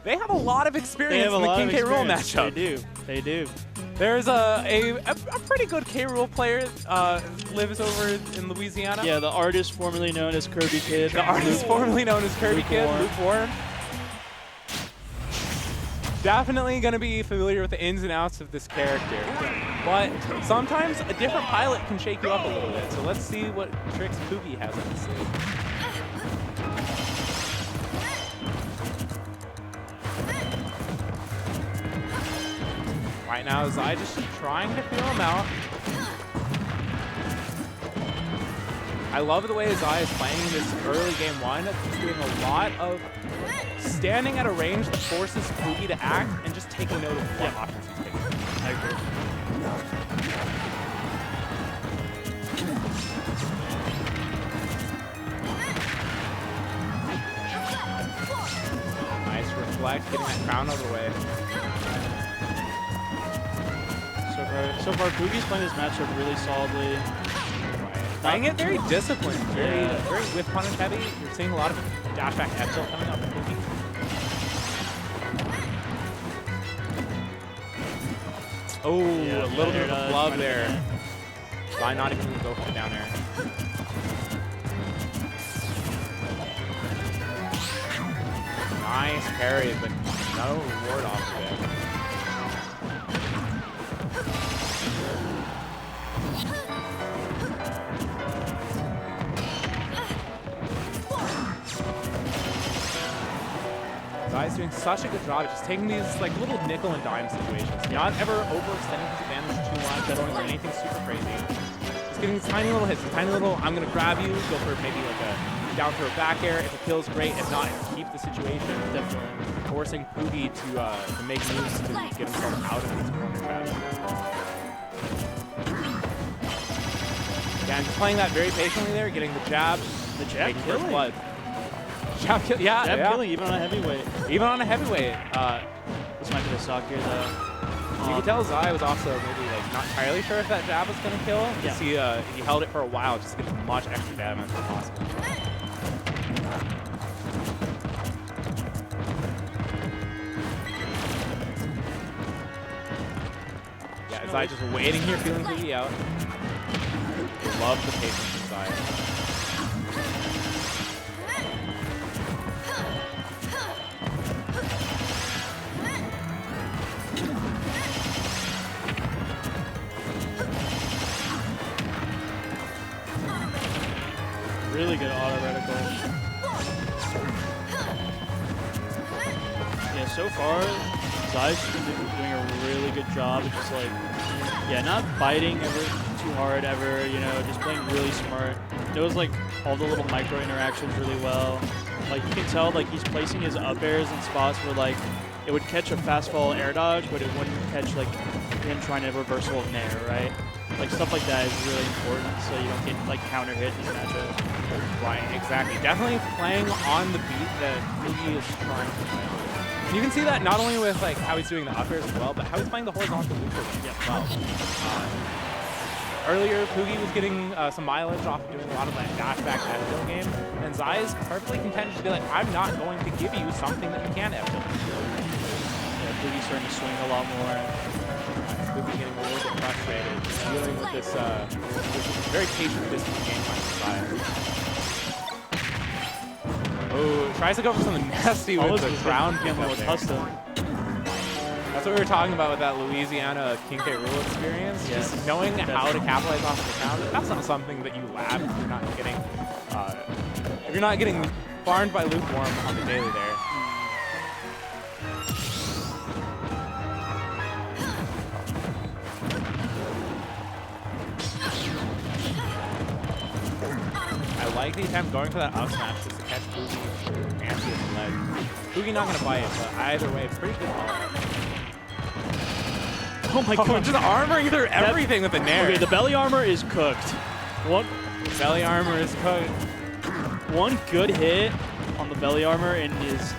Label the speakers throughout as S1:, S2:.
S1: they have a lot of experience in the King K. Rool matchup.
S2: They do. They do.
S1: There's a pretty good K. Rool player lives over in Louisiana.
S2: Yeah, the artist formerly known as Kirby Kid.
S1: The artist formerly known as Kirby Kid, Lukewarm. Definitely going to be familiar with the ins and outs of this character. But sometimes a different pilot can shake you up a little bit. So let's see what tricks Pugi has up his sleeve. Right now, Zai just trying to feel him out. I love the way Zai is playing this early game one. He's doing a lot of standing at a range that forces Pugi to act and just taking note of what options he's taking.
S2: I agree.
S1: Nice reflect, getting that crown out of the way.
S2: So far, Pugi's playing this matchup really solidly.
S1: Playing it very disciplined, very with punish heavy. You're seeing a lot of dash back F tilt coming up from Pugi. Oh,
S2: yeah,
S1: a little bit of a flub there. Why not even go for the down air? Nice parry, but no reward off of it. Zai's doing such a good job of just taking these like little nickel and dime situations. Not ever overextending his advantage too much, going for anything super crazy. Just getting these tiny little hits, tiny little, I'm gonna grab you, go for maybe like a down throw back air. If it kills, great. If not, keep the situation. Definitely forcing Pugi to make moves to get himself out of these corner traps. Again, just playing that very patiently there, getting the jab.
S2: The jab killing.
S1: Blood. Jab kill, yeah.
S2: Jab killing even on a heavyweight.
S1: Even on a heavyweight.
S2: This might be the stock here though.
S1: You can tell Zai was also maybe like not entirely sure if that jab was going to kill. Yeah. He held it for a while just to get as much extra damage as possible. Yeah, Zai just waiting here, feeling Pugi out. Love the patience of Zai.
S2: Really good auto reticle. Yeah, so far, Zai's been doing a really good job of just like, not biting ever too hard ever, you know, just playing really smart. Knows like all the little micro interactions really well. Like you can tell like he's placing his up airs in spots where like it would catch a fast fall air dodge, but it wouldn't catch like him trying to reversal of nair, right? Like stuff like that is really important so you don't get like counter hit in these matchups.
S1: Right, exactly. Definitely playing on the beat that Pugi is trying to play on. And you can see that not only with like how he's doing the up airs as well, but how he's playing the horizontal loop as well. Earlier, Pugi was getting some mileage off of doing a lot of that dash back F-tilt game, and Zai is perfectly content to be like, I'm not going to give you something that you can F-tilt.
S2: Yeah, Pugi's starting to swing a lot more.
S1: Pugi getting a little bit frustrated, dealing with this very patient distance game plan for Zai. Oh, tries to go for something nasty with the ground pin custom. That's what we were talking about with that Louisiana King K. Rool experience.
S2: Yes.
S1: Just knowing how to capitalize off of the ground. That's not something that you lab if you're not getting farmed by Lukewarm on the daily there. I like the attempt going for that up smash just to catch Pugi and see his leg. Pugi not going to bite, but either way, pretty good ball.
S2: Oh my god.
S1: Just armoring through everything with the nair.
S2: Okay, the belly armor is cooked.
S1: Belly armor is cooked.
S2: One good hit on the belly armor and he's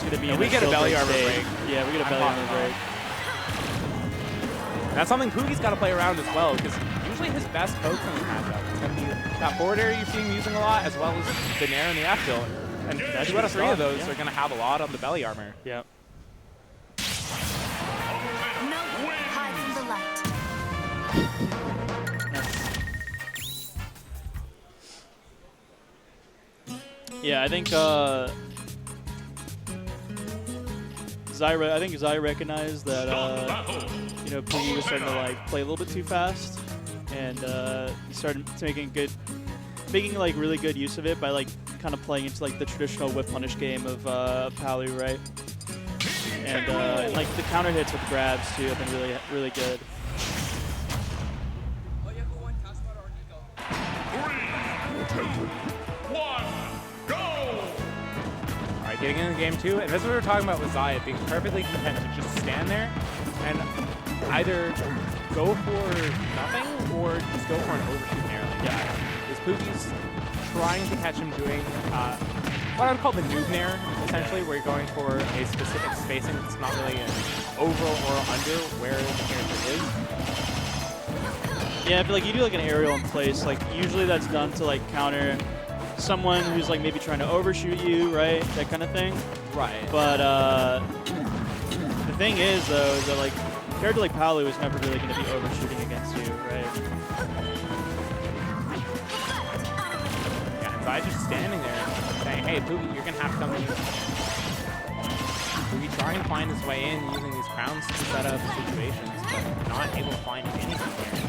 S2: going to be in
S1: we get a belly armor break.
S2: Yeah, we get a belly armor break.
S1: That's something Pugi's got to play around as well, because usually his best pokes in this matchup is going to be that forward air you see him using a lot, as well as the nair and the F tilt. And 2 out of 3 of those are going to have a lot on the belly armor.
S2: Yeah. Yeah, I think Zai recognized that you know, Pugi was starting to like play a little bit too fast, and he started making like really good use of it by like kind of playing into like the traditional whip punish game of Palu, right? And like the counter hits with the grabs too have been really good.
S3: 3, 2, 1, go!
S1: All right, getting into game 2, and this is what we were talking about with Zaya being perfectly content to just stand there and either go for nothing or just go for an overshoot narrowly. Yeah, this Pugi's trying to catch him doing what I would call the noob nair, essentially, where you're going for a specific spacing that's not really an over or under where the character is.
S2: Yeah, I feel like you do like an aerial in place, like usually that's done to like counter someone who's like maybe trying to overshoot you, right? That kind of thing.
S1: Right.
S2: But the thing is though, is that like a character like Palu is never really going to be overshooting against you, right?
S1: Yeah, and Zai just standing there saying, hey, Pugi, you're going to have to come in. Pugi trying to find his way in using these crowns to set up situations, but not able to find anything here.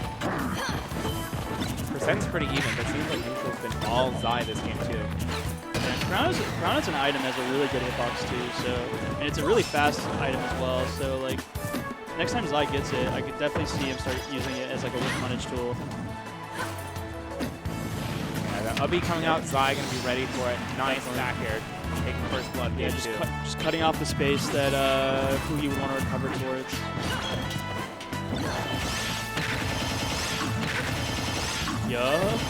S1: Percent's pretty even, but it seems like neutral's been all Zai this game too.
S2: Yeah, Crown as an item has a really good hitbox too, so, and it's a really fast item as well, so like, next time Zai gets it, I could definitely see him start using it as like a whip punish tool.
S1: Yeah, the Ubby coming out, Zai gonna be ready for it. Nice back air, taking first blood.
S2: Yeah, just cutting off the space that Pugi would want to recover towards. Yup.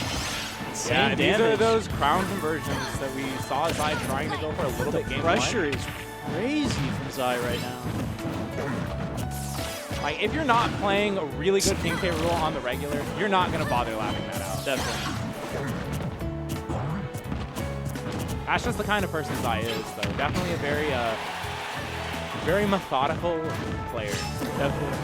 S1: Yeah, these are those crown conversions that we saw Zai trying to go for a little bit game
S2: pressure is crazy from Zai right now.
S1: Like, if you're not playing a really good King K Rool on the regular, you're not going to bother lapping that out.
S2: Definitely.
S1: That's just the kind of person Zai is, though. Definitely a very methodical player.
S2: Definitely.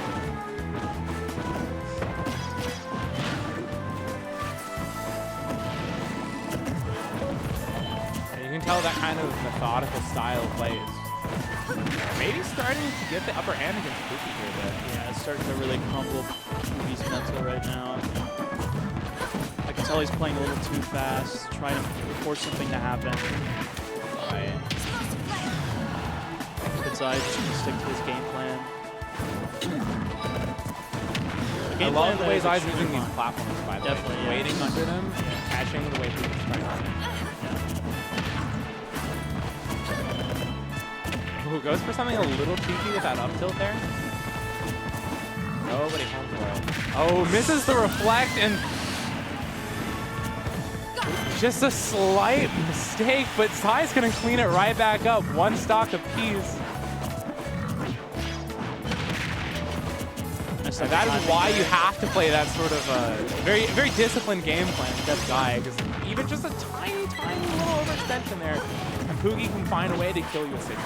S1: You can tell that kind of methodical style plays. Maybe starting to get the upper hand against Pugi here a bit.
S2: Yeah, it's starting to really crumble Pugi's mental right now. I can tell he's playing a little too fast, trying to force something to happen.
S1: Right.
S2: But Zai just going to stick to his game plan.
S1: I love the way Zai's using these
S2: fun.
S1: platforms, by the way.
S2: Definitely, yeah.
S1: Waiting under them, catching the way Pugi's trying to. Ooh, goes for something a little cheeky with that up tilt there. Nobody home for it. Oh, misses the reflect and just a slight mistake, but Zai's gonna clean it right back up. One stock apiece. And that is why you have to play that sort of very disciplined game plan against Zai, because even just a tiny little overextension there, and Pugi can find a way to kill you at 60.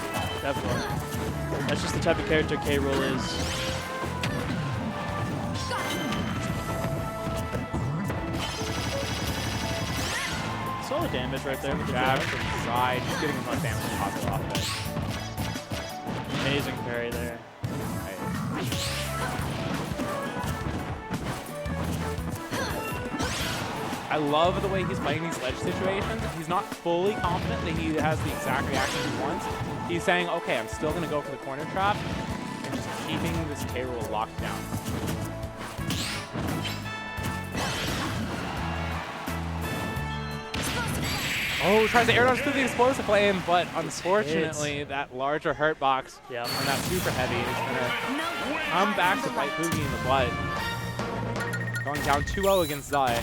S2: Definitely. That's just the type of character K. Rool is. Solid damage right there with the
S1: Jab
S2: jab.
S1: from Zai, just getting as much damage as possible off of it.
S2: Amazing parry there.
S1: Right. I love the way he's playing these ledge situations. He's not fully confident that he has the exact reaction he wants. He's saying, okay, I'm still going to go for the corner trap, and just keeping this K Rool locked down. Oh, tries to air dodge through the explosive flame, but unfortunately, that larger hurt box
S2: Yep.
S1: on that super heavy is going to come back to bite Pugi in the butt. Going down 2-0 against Zai.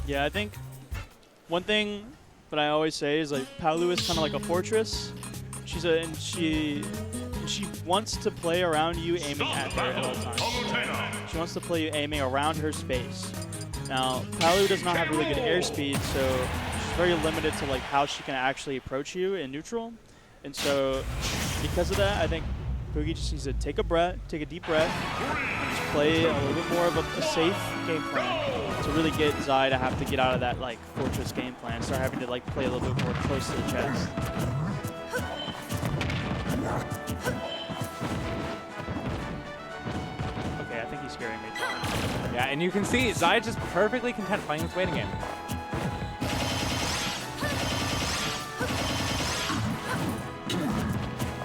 S2: Yeah, I think one thing that I always say is like Palu is kind of like a fortress. She wants to play around you, aiming at her at all times. She wants to play you aiming around her space. Now, Palu does not have really good airspeed, so she's very limited to like how she can actually approach you in neutral. And so, because of that, I think Pugi just needs to take a deep breath, and just play a little bit more of a safe game plan to really get Zai to have to get out of that like fortress game plan, start having to like play a little bit more close to the chest. Okay, I think he's scaring me.
S1: Yeah, and you can see Zai just perfectly content playing this waiting game.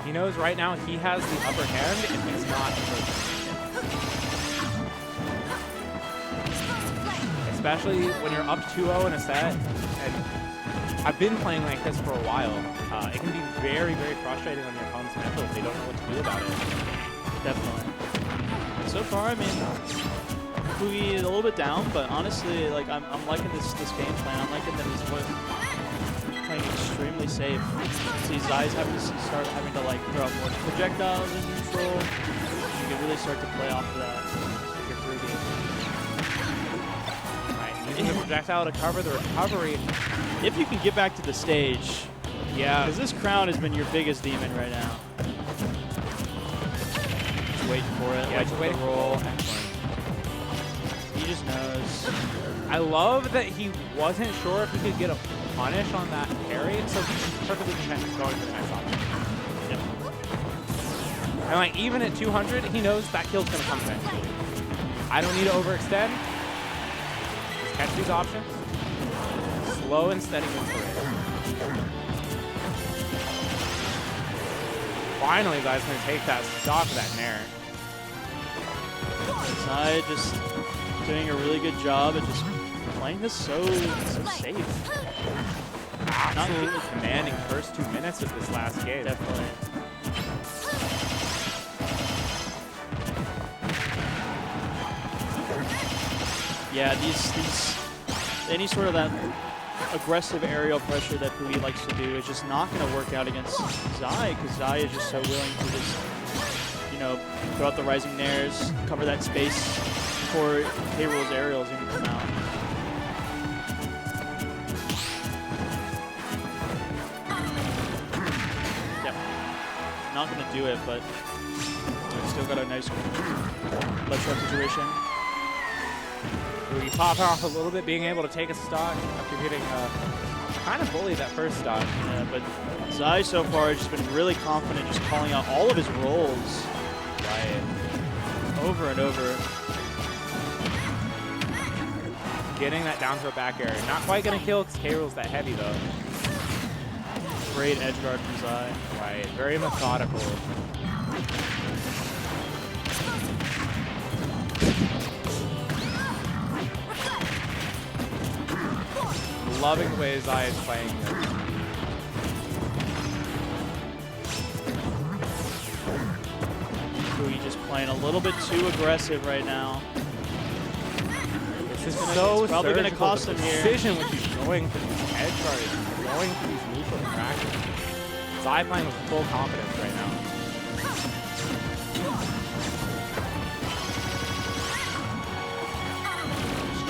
S1: He knows right now he has the upper hand and he's not approaching. Especially when you're up 2-0 in a set, and I've been playing like this for a while. It can be very, very frustrating on your opponent's mental if they don't know what to do about it.
S2: Definitely. So far, I mean, Pugi is a little bit down, but honestly, like I'm liking this game plan. I'm liking that he's playing extremely safe. See, Zai's having to start having to like throw out more projectiles in neutral. You can really start to play off of that if you're Pugi.
S1: Right, using the projectile to cover the recovery.
S2: If you can get back to the stage,
S1: yeah,
S2: because this crown has been your biggest demon right now. Just waiting for it.
S1: Yeah, just waiting for the roll. Excellent.
S2: He just knows.
S1: I love that he wasn't sure if he could get a punish on that parry, so he's perfectly content going for the next option.
S2: Yep.
S1: And like even at 200, he knows that kill's gonna come eventually. I don't need to overextend. Just catch these options. Slow and steady wins the race. Finally, Zai's gonna take that stock of that nair.
S2: Zai just doing a really good job at just playing this so safe.
S1: Absolutely commanding first 2 minutes of this last game.
S2: Definitely. Yeah, these any sort of that aggressive aerial pressure that Pugi likes to do is just not going to work out against Zai, because Zai is just so willing to just, you know, throw out the rising nairs, cover that space before K-Rool's aerials even come out. Yep. Not going to do it, but still got a nice left shot situation.
S1: Pugi popping off a little bit, being able to take a stock after getting kind of bullied that first stock.
S2: Yeah, but Zai so far has just been really confident, just calling out all of his rolls.
S1: Right.
S2: Over and over.
S1: Getting that down throw back air. Not quite going to kill because K-Rool's that heavy though.
S2: Great edge guard from Zai.
S1: Right. Very methodical. Loving the way Zai is playing this.
S2: Pugi just playing a little bit too aggressive right now.
S1: This is so
S2: it's probably going to cost
S1: the
S2: him here.
S1: precision when he's going for these edge guards, going for these neutral interactions. Zai playing with full confidence right now.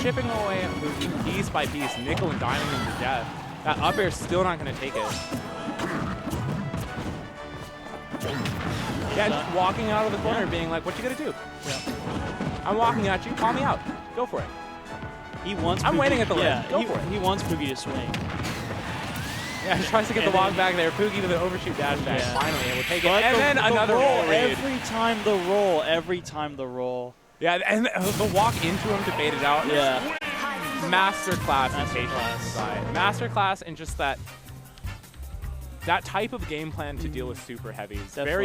S1: Chipping away at Pugi piece by piece, nickel and diming him to death. That up air is still not going to take it. Yeah, just walking out of the corner, being like, "What you gonna do?
S2: Yeah.
S1: I'm walking at you. Call me out. Go for it."
S2: He wants.
S1: I'm
S2: Pugi,
S1: waiting at the
S2: yeah,
S1: ledge. Go for it.
S2: He wants Pugi to swing.
S1: Yeah, he tries to get
S2: And
S1: the log
S2: then-
S1: back there. Pugi to the overshoot dash back.
S2: Yeah.
S1: Finally able to take it.
S2: But
S1: And then another roll read.
S2: Every time the roll. Every time the roll.
S1: Yeah, and the walk into him to bait it out.
S2: Yeah.
S1: Masterclass in
S2: Masterclass.
S1: patience side. Masterclass in just that type of game plan to deal with super heavies.
S2: Definitely.
S1: Very